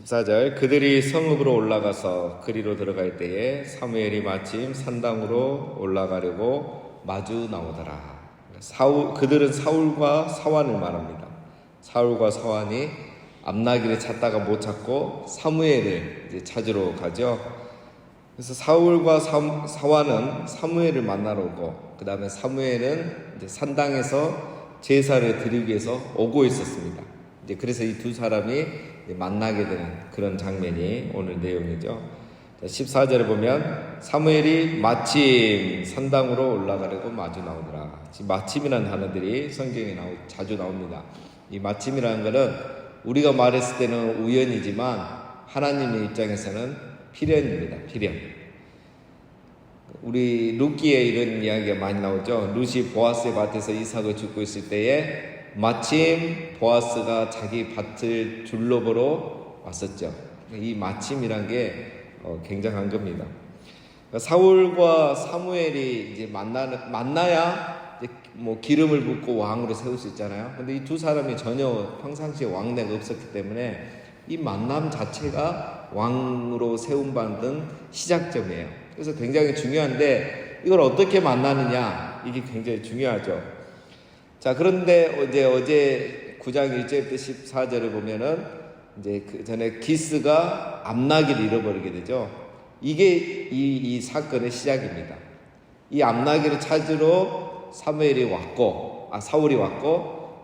14절 그들이 성읍으로 올라가서 그리로 들어갈 때에 사무엘이 마침 산당으로 올라가려고 마주 나오더라. 그들은 사울과 사완을 말합니다. 사울과 사완이 암나기를 찾다가 못 찾고 사무엘을 이제 찾으러 가죠. 그래서 사울과 사완은 사무엘을 만나러 오고, 그 다음에 사무엘은 이제 산당에서 제사를 드리기 위해서 오고 있었습니다. 이제 그래서 이 두 사람이 만나게 되는 그런 장면이 오늘 내용이죠. 14절에 보면 사무엘이 마침 산당으로 올라가려고 마주 나오더라. 지금 마침이라는 단어들이 성경에 자주 나옵니다. 이 마침이라는 것은 우리가 말했을 때는 우연이지만 하나님의 입장에서는 필연입니다. 필연. 우리 룻기에 이런 이야기가 많이 나오죠. 룻이 보아스의 밭에서 이삭을 줍고 있을 때에 마침 보아스가 자기 밭을 둘러보러 왔었죠. 이 마침이란 게 굉장한 겁니다. 사울과 사무엘이 이제 만나야 이제 뭐 기름을 붓고 왕으로 세울 수 있잖아요. 근데 이 두 사람이 전혀 평상시에 왕래가 없었기 때문에 이 만남 자체가 왕으로 세움받는 시작점이에요. 그래서 굉장히 중요한데 이걸 어떻게 만나느냐, 이게 굉장히 중요하죠. 자, 그런데 어제 9장 1절부터 14절을 보면은 이제 그 전에 기스가 암나기를 잃어버리게 되죠. 이게 이 사건의 시작입니다. 이 암나기를 찾으러 사울이 왔고,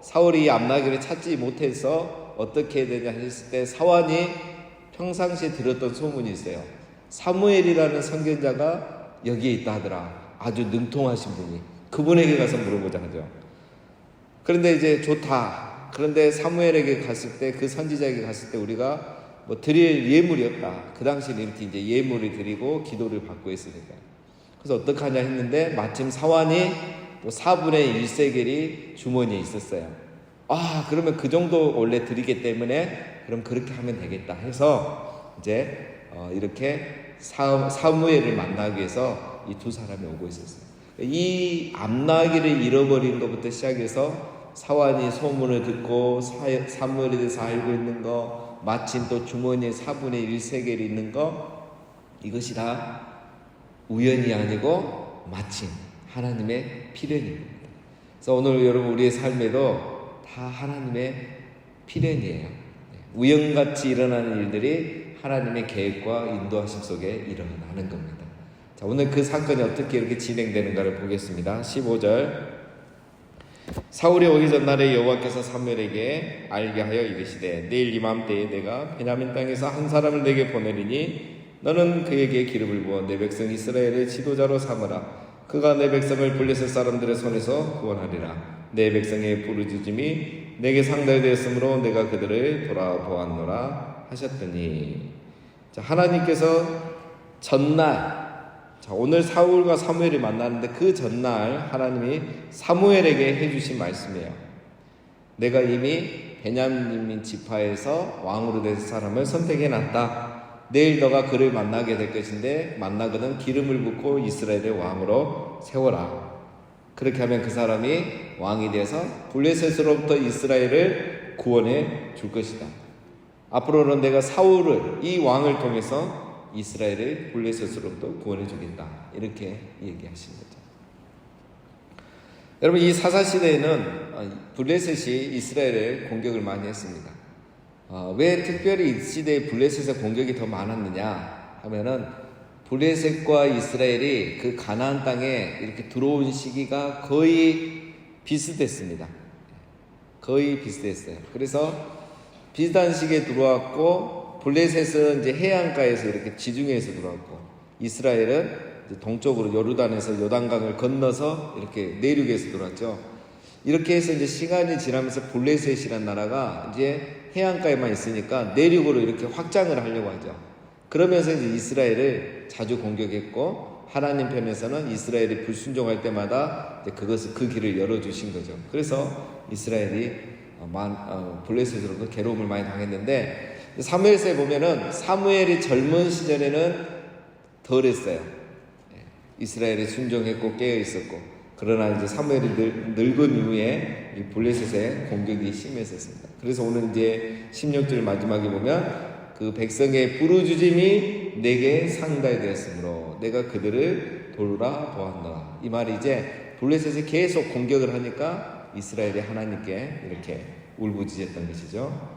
사울이 이 암나기를 찾지 못해서 어떻게 해야 되냐 했을 때 사완이 평상시에 들었던 소문이 있어요. 사무엘이라는 선견자가 여기에 있다 하더라. 아주 능통하신 분이. 그분에게 가서 물어보자 하죠. 그런데 이제 좋다. 그런데 사무엘에게 갔을 때, 그 선지자에게 갔을 때 우리가 뭐 드릴 예물이 없다. 그 당시에 이렇게 이제 예물을 드리고 기도를 받고 있으니까. 그래서 어떡하냐 했는데 마침 사완이 또 4분의 1세겔이 주머니에 있었어요. 그러면 그 정도 원래 드리기 때문에 그럼 그렇게 하면 되겠다 해서 이제 이렇게 사무엘을 만나기 위해서 이 두 사람이 오고 있었어요. 이 암나기를 잃어버린 것부터 시작해서 사완이 소문을 듣고 사무엘에 대해서 알고 있는 거, 마침 또 주머니에 4분의 1세겔이 있는 거, 이것이 다 우연이 아니고 마침 하나님의 필연입니다. 그래서 오늘 여러분 우리의 삶에도 다 하나님의 필연이에요. 우연같이 일어나는 일들이 하나님의 계획과 인도하심 속에 일어나는 겁니다. 자, 오늘 그 사건이 어떻게 이렇게 진행되는가를 보겠습니다. 15절 사울이 오기 전날에 여호와께서 사무엘에게 알게 하여 이르시되 내일 이맘때에 내가 베냐민 땅에서 한 사람을 내게 보내리니 너는 그에게 기름을 부어 내 백성 이스라엘의 지도자로 삼으라. 그가 내 백성을 블레셋 사람들의 손에서 구원하리라. 내 백성의 부르짖음이 내게 상달되었으므로 내가 그들을 돌아보았노라 하셨더니, 자, 하나님께서 전날, 자, 오늘 사울과 사무엘이 만나는데 그 전날 하나님이 사무엘에게 해주신 말씀이에요. 내가 이미 베냐민 지파에서 왕으로 될 사람을 선택해놨다. 내일 너가 그를 만나게 될 것인데 만나거든 기름을 붓고 이스라엘의 왕으로 세워라. 그렇게 하면 그 사람이 왕이 돼서 블레셋으로부터 이스라엘을 구원해 줄 것이다. 앞으로는 내가 사울을, 이 왕을 통해서 이스라엘을 블레셋으로부터 구원해 주겠다. 이렇게 얘기하신 거죠. 여러분, 이 사사시대에는 블레셋이 이스라엘을 공격을 많이 했습니다. 왜 특별히 이 시대에 블레셋의 공격이 더 많았느냐 하면은 블레셋과 이스라엘이 그 가나안 땅에 이렇게 들어온 시기가 거의 비슷했습니다. 거의 비슷했어요. 그래서 비슷한 시기에 들어왔고, 블레셋은 이제 해안가에서 이렇게 지중해에서 들어왔고, 이스라엘은 이제 동쪽으로 요르단에서 요단강을 건너서 이렇게 내륙에서 들어왔죠. 이렇게 해서 이제 시간이 지나면서 블레셋이라는 나라가 이제 해안가에만 있으니까 내륙으로 이렇게 확장을 하려고 하죠. 그러면서 이제 이스라엘을 자주 공격했고, 하나님 편에서는 이스라엘이 불순종할 때마다 이제 그 길을 열어주신 거죠. 그래서 이스라엘이 블레셋으로도 괴로움을 많이 당했는데, 사무엘서에 보면은 사무엘이 젊은 시절에는 덜했어요. 이스라엘이 순종했고 깨어 있었고, 그러나 이제 사무엘이 늙은 이후에 이 블레셋의 공격이 심했었습니다. 그래서 오늘 이제 16절 마지막에 보면 그 백성의 부르짖음이 내게 상달이 되었으므로 내가 그들을 돌아보았노라. 이 말이 이제 블레셋이 계속 공격을 하니까 이스라엘이 하나님께 이렇게 울부짖었던 것이죠.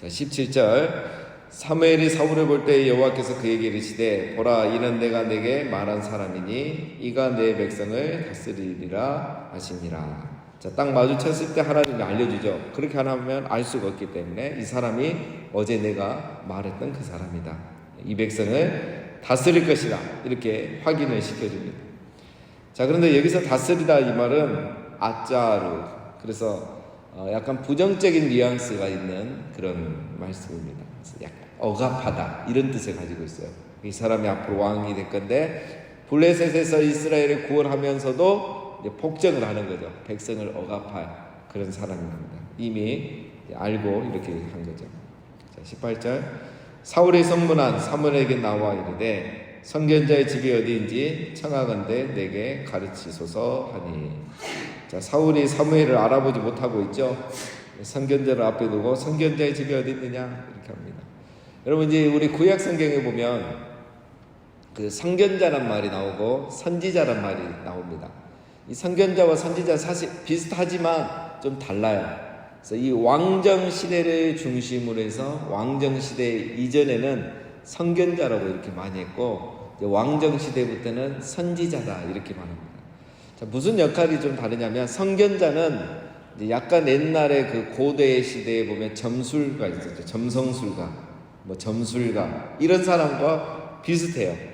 자, 17절 사무엘이 사울을 볼 때 여호와께서 그에게 이르시되 보라 이는 내가 내게 말한 사람이니 이가 내 백성을 다스리리라 하시니라. 자, 딱 마주쳤을 때 하나님이 알려주죠. 그렇게 하면 알 수가 없기 때문에 이 사람이 어제 내가 말했던 그 사람이다. 이 백성을 다스릴 것이다. 이렇게 확인을 시켜줍니다. 자, 그런데 여기서 다스리다 이 말은 아짜르, 그래서 약간 부정적인 뉘앙스가 있는 그런 말씀입니다. 약간 억압하다 이런 뜻을 가지고 있어요. 이 사람이 앞으로 왕이 될 건데 블레셋에서 이스라엘을 구원하면서도 이제 폭정을 하는 거죠. 백성을 억압할 그런 사람입니다. 이미 알고 이렇게 한 거죠. 자, 18절 사울의 성문안 사무엘에게 나와 이르되 선견자의 집이 어디인지 청하건대 내게 가르치소서 하니. 자, 사울이 사무엘을 알아보지 못하고 있죠. 선견자를 앞에 두고 선견자의 집이 어디 있느냐 이렇게 합니다. 여러분 이제 우리 구약 성경에 보면 그 선견자란 말이 나오고 선지자란 말이 나옵니다. 이 선견자와 선지자 사실 비슷하지만 좀 달라요. 그래서 이 왕정 시대를 중심으로 해서 왕정 시대 이전에는 선견자라고 이렇게 많이 했고 왕정 시대부터는 선지자다 이렇게 말합니다. 자, 무슨 역할이 좀 다르냐면 선견자는 이제 약간 옛날에 그 고대 시대에 보면 점술가 있었죠. 점성술가, 뭐 점술가 이런 사람과 비슷해요.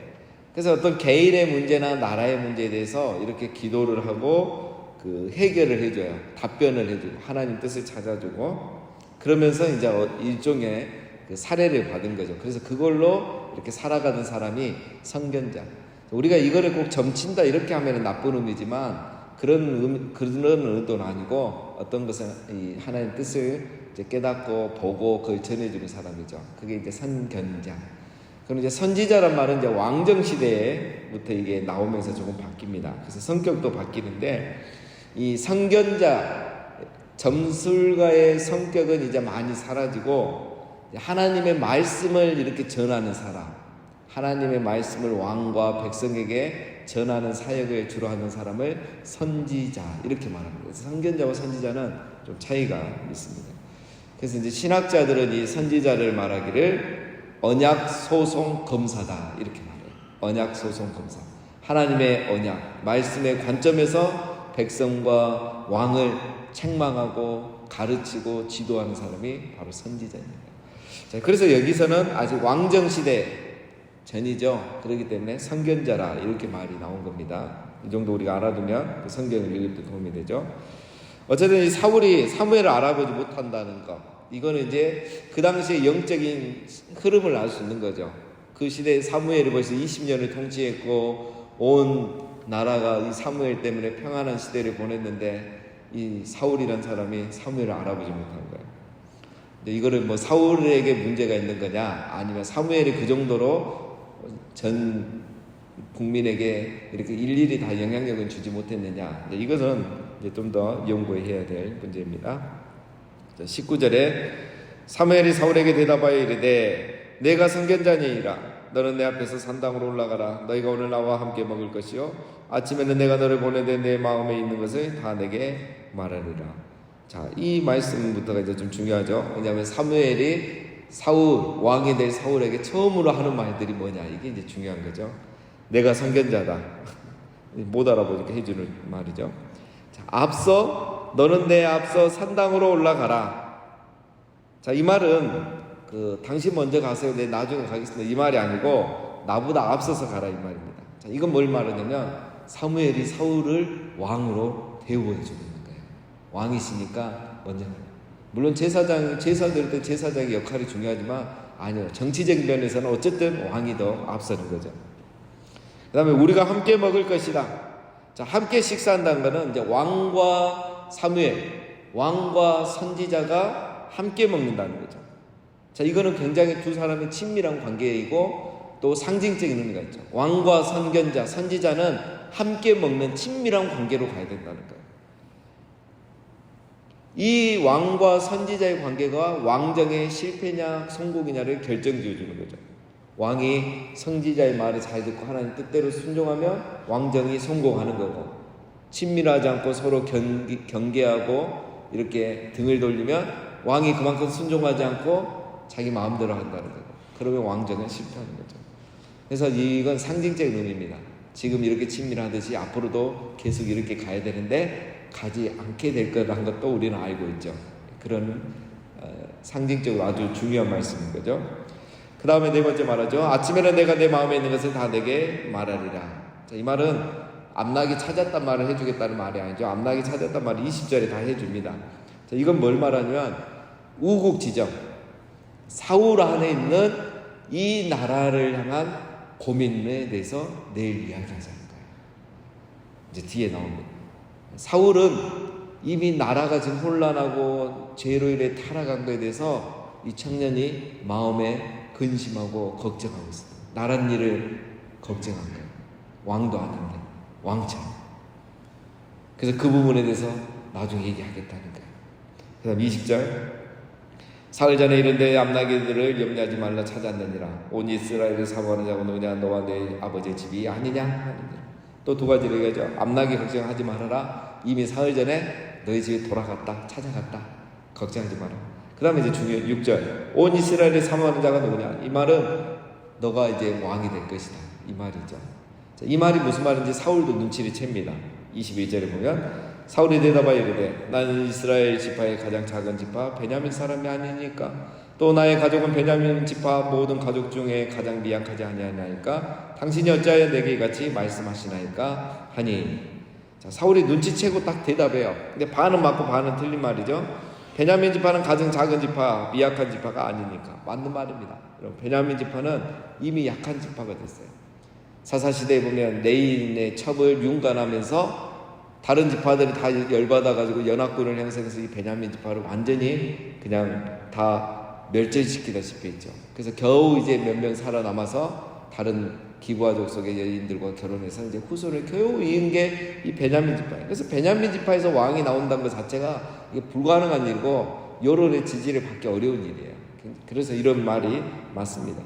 그래서 어떤 개인의 문제나 나라의 문제에 대해서 이렇게 기도를 하고 그 해결을 해줘요. 답변을 해주고 하나님 뜻을 찾아주고 그러면서 이제 일종의 그 사례를 받은 거죠. 그래서 그걸로 이렇게 살아가는 사람이 선견자. 우리가 이거를 꼭 점친다 이렇게 하면 나쁜 의미지만 그런 의도는 아니고 어떤 것은 이 하나님 뜻을 이제 깨닫고 보고 그걸 전해주는 사람이죠. 그게 이제 선견자. 그럼 이제 선지자란 말은 이제 왕정 시대부터 이게 나오면서 조금 바뀝니다. 그래서 성격도 바뀌는데 이 선견자, 점술가의 성격은 이제 많이 사라지고 하나님의 말씀을 이렇게 전하는 사람, 하나님의 말씀을 왕과 백성에게 전하는 사역을 주로 하는 사람을 선지자 이렇게 말합니다. 그래서 선견자와 선지자는 좀 차이가 있습니다. 그래서 이제 신학자들은 이 선지자를 말하기를 언약 소송 검사다 이렇게 말해요. 언약 소송 검사. 하나님의 언약, 말씀의 관점에서 백성과 왕을 책망하고 가르치고 지도하는 사람이 바로 선지자입니다. 자, 그래서 여기서는 아직 왕정 시대 전이죠. 그렇기 때문에 선견자라 이렇게 말이 나온 겁니다. 이 정도 우리가 알아두면 성경을 읽을 때 도움이 되죠. 어쨌든 이 사울이 사무엘을 알아보지 못한다는 것, 이거는 이제 그 당시의 영적인 흐름을 알 수 있는 거죠. 그 시대에 사무엘이 벌써 20년을 통치했고 온 나라가 이 사무엘 때문에 평안한 시대를 보냈는데 이 사울이라는 사람이 사무엘을 알아보지 못한 거예요. 근데 이거를 뭐 사울에게 문제가 있는 거냐 아니면 사무엘이 그 정도로 전 국민에게 이렇게 일일이 다 영향력을 주지 못했느냐, 이것은 이제 좀 더 연구해야 될 문제입니다. 19절에 사무엘이 사울에게 대답하여 이르되 내가 선견자니이다. 너는 내 앞에서 산당으로 올라가라. 너희가 오늘 나와 함께 먹을 것이요 아침에는 내가 너를 보내되 내 마음에 있는 것을 다 내게 말하리라. 자, 이 말씀부터가 이제 좀 중요하죠. 왜냐하면 사무엘이 사울, 왕이 될 사울에게 처음으로 하는 말들이 뭐냐, 이게 이제 중요한 거죠. 내가 선견자다. 못 알아보니까 해주는 말이죠. 자, 앞서 너는 내 앞서 산당으로 올라가라. 자, 이 말은 당신 먼저 가세요, 내 나중에 가겠습니다, 이 말이 아니고 나보다 앞서서 가라 이 말입니다. 자, 이건 뭘 말하냐면 사무엘이 사울을 왕으로 대우해 주는 거예요. 왕이시니까 먼저 가라. 물론 제사 드릴 때 제사장의 역할이 중요하지만 아니요, 정치적인 면에서는 어쨌든 왕이 더 앞서는 거죠. 그 다음에 우리가 함께 먹을 것이다. 자, 함께 식사한다는 것은 이제 왕과 사무엘, 왕과 선지자가 함께 먹는다는 거죠. 자, 이거는 굉장히 두 사람의 친밀한 관계이고 또 상징적인 의미가 있죠. 왕과 선견자, 선지자는 함께 먹는 친밀한 관계로 가야 된다는 거예요. 이 왕과 선지자의 관계가 왕정의 실패냐 성공이냐를 결정지어 주는 거죠. 왕이 선지자의 말을 잘 듣고 하나님 뜻대로 순종하면 왕정이 성공하는 거고, 친밀하지 않고 서로 경계하고 이렇게 등을 돌리면 왕이 그만큼 순종하지 않고 자기 마음대로 한다는 거고, 그러면 왕정은 실패하는 거죠. 그래서 이건 상징적인 의미입니다. 지금 이렇게 친밀하듯이 앞으로도 계속 이렇게 가야 되는데 가지 않게 될 거라는 것도 우리는 알고 있죠. 그런 상징적으로 아주 중요한 말씀인 거죠. 그 다음에 네 번째 말하죠. 아침에는 내가 내 마음에 있는 것을 다 내게 말하리라. 자, 이 말은 암낙이 찾았단 말을 해주겠다는 말이 아니죠. 암낙이 찾았단 말을 20절에 다 해줍니다. 자, 이건 뭘 말하냐면 우국지정, 사울 안에 있는 이 나라를 향한 고민에 대해서 내일 이야기하자는 거예요. 이제 뒤에 나옵니다. 사울은 이미 나라가 지금 혼란하고 죄로 인해 타락한 것에 대해서 이 청년이 마음에 근심하고 걱정하고 있어요. 나란 일을 걱정한 거예요. 왕도 아닌데 왕처럼. 그래서 그 부분에 대해서 나중에 얘기하겠다는 거예요. 그 다음 20절, 사흘 전에 이른데 암나기들을 염려하지 말라 찾았느니라. 온 이스라엘을 사모하는 자가 누구냐? 너와 내 아버지의 집이 아니냐 하느니라. 또 두 가지를 얘기하죠. 암나기 걱정하지 말아라. 이미 사흘 전에 너희 집에 돌아갔다, 찾아갔다. 걱정하지 마라. 그 다음에 이제 중요한 6절, 온 이스라엘을 사모하는 자가 누구냐? 이 말은 너가 이제 왕이 될 것이다, 이 말이죠. 자, 이 말이 무슨 말인지 사울도 눈치를 챕니다. 21절에 보면 사울이 대답하여 이르되 나는 이스라엘 지파의 가장 작은 지파 베냐민 사람이 아니니까, 또 나의 가족은 베냐민 지파 모든 가족 중에 가장 미약하지 아니하나이까 당신이 어찌하여 내게 이같이 말씀하시나이까 하니. 자, 사울이 눈치채고 딱 대답해요. 근데 반은 맞고 반은 틀린 말이죠. 베냐민 지파는 가장 작은 지파, 미약한 지파가 아니니까. 맞는 말입니다. 여러분, 베냐민 지파는 이미 약한 지파가 됐어요. 사사시대에 보면 내인의 첩을 윤관하면서 다른 지파들이 다 열받아가지고 연합군을 형성해서 이 베냐민 지파를 완전히 그냥 다 멸절시키다시피 했죠. 그래서 겨우 이제 몇 명 살아남아서 다른 기브아족 속의 여인들과 결혼해서 이제 후손을 겨우 이은 게 이 베냐민 지파예요. 그래서 베냐민 지파에서 왕이 나온다는 것 자체가 이게 불가능한 일이고 여론의 지지를 받기 어려운 일이에요. 그래서 이런 말이 맞습니다.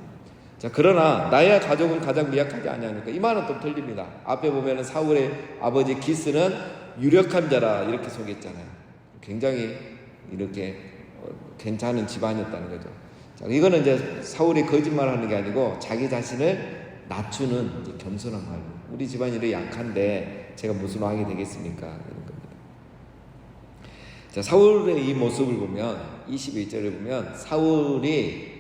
자, 그러나 나의 가족은 가장 미약하지 아니하니까, 이 말은 또 틀립니다. 앞에 보면은 사울의 아버지 기스는 유력한 자라 이렇게 소개했잖아요. 굉장히 이렇게 괜찮은 집안이었다는 거죠. 자, 이거는 이제 사울이 거짓말하는 게 아니고 자기 자신을 낮추는 이제 겸손한 말로, 우리 집안이 이렇게 약한데 제가 무슨 왕이 되겠습니까? 이런 겁니다. 자, 사울의 이 모습을 보면 21절에 보면 사울이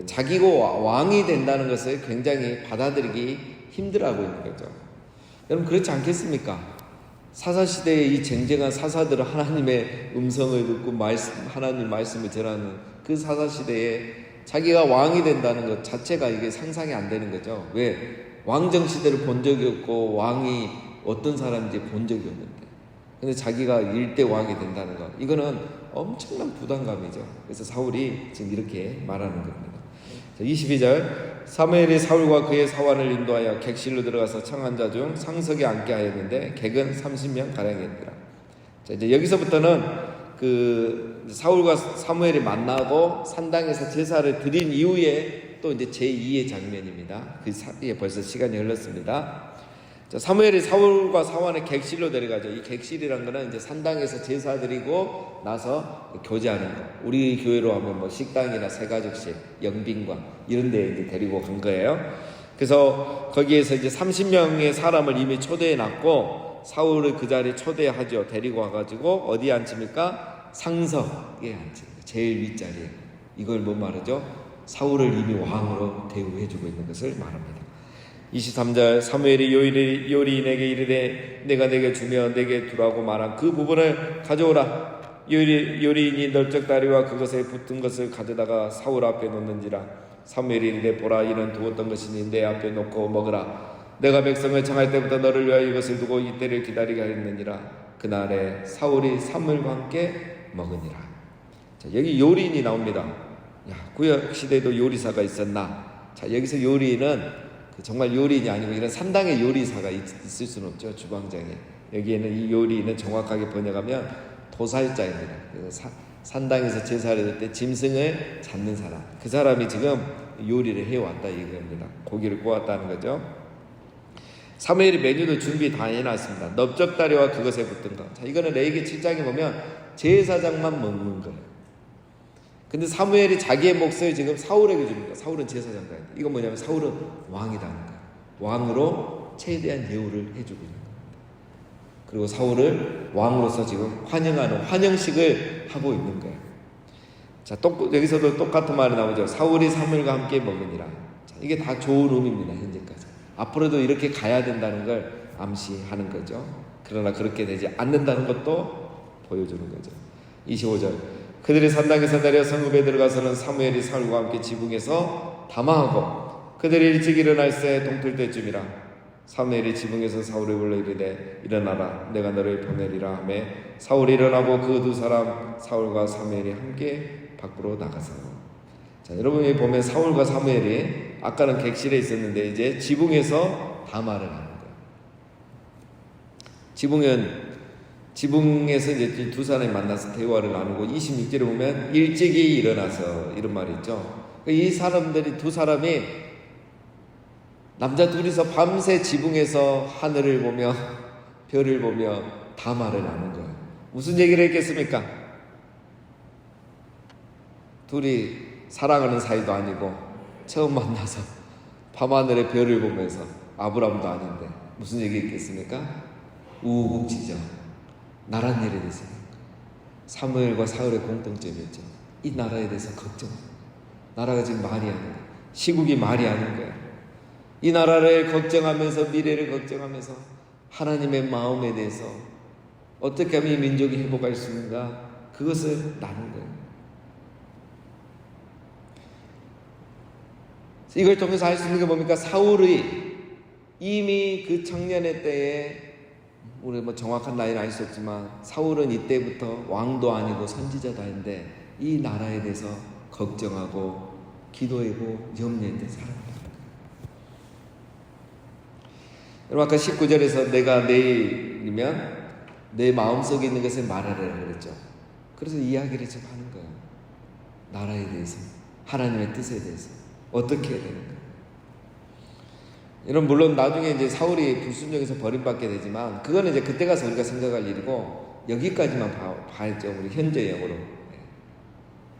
자기가 왕이 된다는 것을 굉장히 받아들이기 힘들어하고 있는 거죠. 여러분, 그렇지 않겠습니까? 사사시대의 이 쟁쟁한 사사들은 하나님의 음성을 듣고 하나님 말씀을 전하는 그 사사시대에 자기가 왕이 된다는 것 자체가 이게 상상이 안 되는 거죠. 왜? 왕정 시대를 본 적이 없고 왕이 어떤 사람인지 본 적이 없는데, 근데 자기가 일대 왕이 된다는 것, 이거는 엄청난 부담감이죠. 그래서 사울이 지금 이렇게 말하는 겁니다. 22절, 사무엘이 사울과 그의 사환을 인도하여 객실로 들어가서 청한 자 중 상석에 앉게 하였는데 객은 30명 가량이었더라. 자, 이제 여기서부터는 사울과 사무엘이 만나고 산당에서 제사를 드린 이후에 또 이제 제2의 장면입니다. 그 사이에 벌써 시간이 흘렀습니다. 자, 사무엘이 사울과 사환의 객실로 데려가죠. 이 객실이란 거는 이제 산당에서 제사 드리고 나서 교제하는 거. 우리 교회로 하면 뭐 식당이나 새가족실, 영빈관 이런 데 이제 데리고 간 거예요. 그래서 거기에서 이제 30명의 사람을 이미 초대해 놨고 사울을 그 자리에 초대하죠. 데리고 와가지고 어디에 앉힙니까? 상석에 앉힙니다. 제일 윗자리에. 이걸 뭐 말하죠? 사울을 이미 왕으로 대우해주고 있는 것을 말합니다. 23절, 사무엘이 요리인에게 이르되 내가 내게 주며 내게 두라고 말한 그 부분을 가져오라. 요리인이 널쩍 다리와 그것에 붙은 것을 가져다가 사울 앞에 놓는지라. 사무엘이 이르되 보라, 이는 두었던 것이니 내 앞에 놓고 먹으라. 내가 백성을 청할 때부터 너를 위하여 이것을 두고 이때를 기다리게 하였느니라. 그날에 사울이 사무엘과 함께 먹으니라. 자, 여기 요리인이 나옵니다. 야, 구약 시대에도 요리사가 있었나? 자, 여기서 요리인은 정말 요리인이 아니고 이런 산당의 요리사가 있을 수는 없죠. 주방장에. 여기에는 이 요리인은 정확하게 번역하면 도살자입니다. 그래서 산당에서 제사를 드릴 때 짐승을 잡는 사람, 그 사람이 지금 요리를 해왔다 이겁니다. 고기를 구웠다는 거죠. 사무엘이 메뉴도 준비 다 해놨습니다. 넓적다리와 그것에 붙은 것. 자, 이거는 레위기 7장에 보면 제사장만 먹는 거예요. 근데 사무엘이 자기의 몫을 지금 사울에게 줍니다. 사울은 제사장가. 이건 뭐냐면 사울은 왕이라는 거예요. 왕으로 최대한 예우를 해주고 있는 겁니다. 그리고 사울을 왕으로서 지금 환영하는 환영식을 하고 있는 거예요. 자, 여기서도 똑같은 말이 나오죠. 사울이 사무엘과 함께 먹으니라. 자, 이게 다 좋은 의미입니다. 현재까지. 앞으로도 이렇게 가야 된다는 걸 암시하는 거죠. 그러나 그렇게 되지 않는다는 것도 보여주는 거죠. 25절. 그들이 산당에서 내려 성읍에 들어가서는 사무엘이 사울과 함께 지붕에서 담화하고 그들이 일찍 일어날 새 동틀 때쯤이라. 사무엘이 지붕에서 사울을 불러 이르되 일어나라 내가 너를 보내리라 하며 사울이 일어나고 그 두 사람 사울과 사무엘이 함께 밖으로 나가서. 자, 여러분이 보면 사울과 사무엘이 아까는 객실에 있었는데 이제 지붕에서 담화를 하는 거예요. 지붕에서 이제 두 사람이 만나서 대화를 나누고 26절에 보면 일찍이 일어나서 이런 말이 있죠. 이 사람들이 두 사람이 남자 둘이서 밤새 지붕에서 하늘을 보며 별을 보며 담화를 나눈 거예요. 무슨 얘기를 했겠습니까? 둘이 사랑하는 사이도 아니고 처음 만나서 밤하늘의 별을 보면서 아브람도 아닌데 무슨 얘기 했겠습니까? 우후국지죠. 나란 일에 대해서 사무엘과 사울의 공통점이었죠. 이 나라에 대해서 걱정. 나라가 지금 말이 안 돼. 시국이 말이 아닌 거예요. 이 나라를 걱정하면서 미래를 걱정하면서 하나님의 마음에 대해서 어떻게 하면 이 민족이 회복할 수 있는가 그것을 나눈 거예요. 이걸 통해서 알 수 있는 게 뭡니까? 사울이 이미 그 청년의 때에 우리 정확한 나이는 알 수 없지만 사울은 이때부터 왕도 아니고 선지자도 아닌데 이 나라에 대해서 걱정하고 기도하고 염려했던 사람입니다. 여러분 아까 19절에서 내가 내일이면 내 마음속에 있는 것을 말하라고 그랬죠. 그래서 이야기를 좀 하는 거예요. 나라에 대해서 하나님의 뜻에 대해서 어떻게 해야 되는가. 여러분 물론 나중에 이제 사울이 불순종에서 버림받게 되지만 그거는 이제 그때 가서 우리가 생각할 일이고 여기까지만 봐야죠. 우리 현재형으로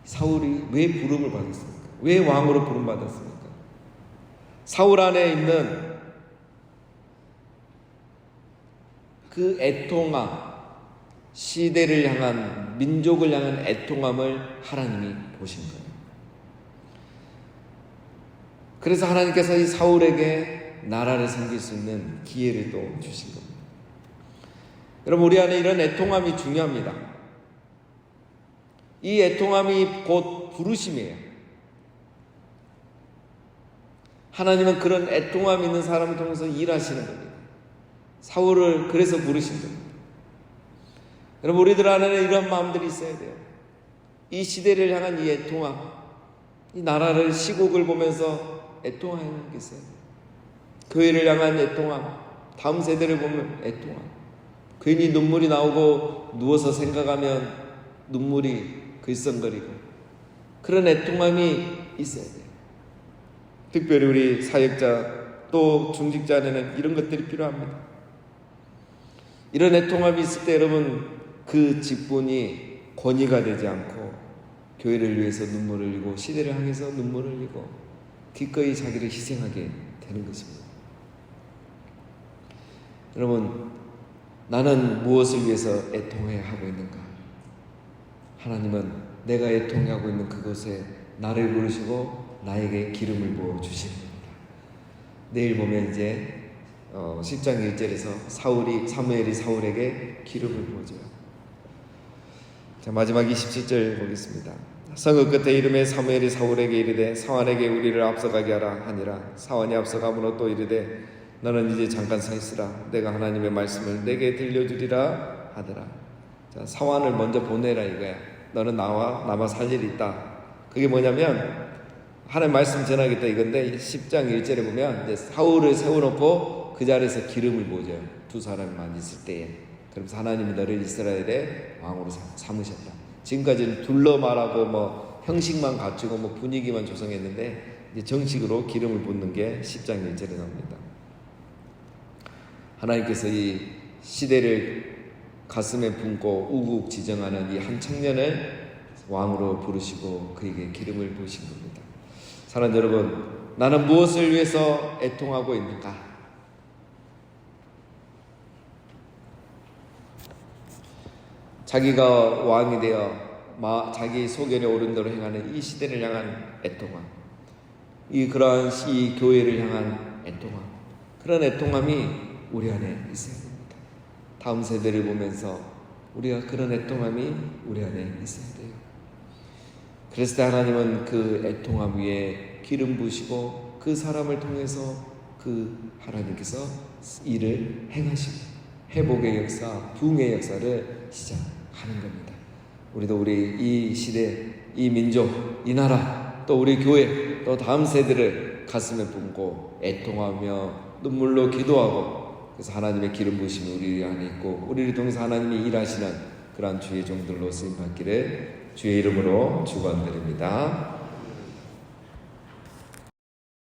사울이 왜 부름을 받았습니까? 왜 왕으로 부름받았습니까? 사울 안에 있는 그 애통함, 시대를 향한 민족을 향한 애통함을 하나님이 보신 거예요. 그래서 하나님께서 이 사울에게 나라를 섬길 수 있는 기회를 또 주신 겁니다. 여러분 우리 안에 이런 애통함이 중요합니다. 이 애통함이 곧 부르심이에요. 하나님은 그런 애통함 있는 사람을 통해서 일하시는 겁니다. 사울을 그래서 부르신 겁니다. 여러분 우리들 안에는 이런 마음들이 있어야 돼요. 이 시대를 향한 이 애통함, 이 나라를 시국을 보면서 애통하는 게 있어요. 교회를 향한 애통함, 다음 세대를 보면 애통함. 괜히 눈물이 나오고 누워서 생각하면 눈물이 글썽거리고 그런 애통함이 있어야 돼요. 특별히 우리 사역자 또 중직자 안에는 이런 것들이 필요합니다. 이런 애통함이 있을 때 여러분 그 직분이 권위가 되지 않고 교회를 위해서 눈물을 흘리고 시대를 향해서 눈물을 흘리고 기꺼이 자기를 희생하게 되는 것입니다. 여러분 나는 무엇을 위해서 애통해 하고 있는가? 하나님은 내가 애통하고 있는 그곳에 나를 부르시고 나에게 기름을 부어 주십니다. 내일 보면 이제 10장 1절에서 사무엘이 사울에게 기름을 부어줘요. 자, 마지막 27절 보겠습니다. 성읍 끝에 이름에 사무엘이 사울에게 이르되 사환에게 우리를 앞서가게 하라 하니라. 사환이 앞서가므로 또 이르되 너는 이제 잠깐 서 있으라. 내가 하나님의 말씀을 내게 들려주리라 하더라. 자, 사환을 먼저 보내라 이거야. 너는 나와 살 일이 있다. 그게 뭐냐면 하나님 말씀 전하겠다 이건데 10장 1절에 보면 이제 사울을 세워놓고 그 자리에서 기름을 부어줘요. 두 사람만 있을 때에 그러면서 하나님이 너를 이스라엘의 왕으로 삼으셨다. 지금까지는 둘러 말하고 뭐 형식만 갖추고 뭐 분위기만 조성했는데 이제 정식으로 기름을 붓는 게 10장 1절에 나옵니다. 하나님께서 이 시대를 가슴에 품고 우국 지정하는 이 한 청년을 왕으로 부르시고 그에게 기름을 부으신 겁니다. 사랑하는 여러분, 나는 무엇을 위해서 애통하고 있는가? 자기가 왕이 되어 자기 소견에 오른 대로 행하는 이 시대를 향한 애통함, 그러한 이 교회를 향한 애통함, 그런 애통함이 우리 안에 있어야 됩니다. 다음 세대를 보면서 우리가 그런 애통함이 우리 안에 있어야 돼요. 그랬을 때 하나님은 그 애통함 위에 기름 부으시고 그 사람을 통해서 그 하나님께서 일을 행하시고 회복의 역사, 부흥의 역사를 시작하는 겁니다. 우리도 우리 이 시대, 이 민족, 이 나라, 또 우리 교회, 또 다음 세대를 가슴에 품고 애통하며 눈물로 기도하고, 그래서 하나님의 기름 부으심이 우리 안에 있고 우리를 통해서 하나님이 일하시는 그러한 주의 종들로 쓰임받기를 주의 이름으로 축원드립니다.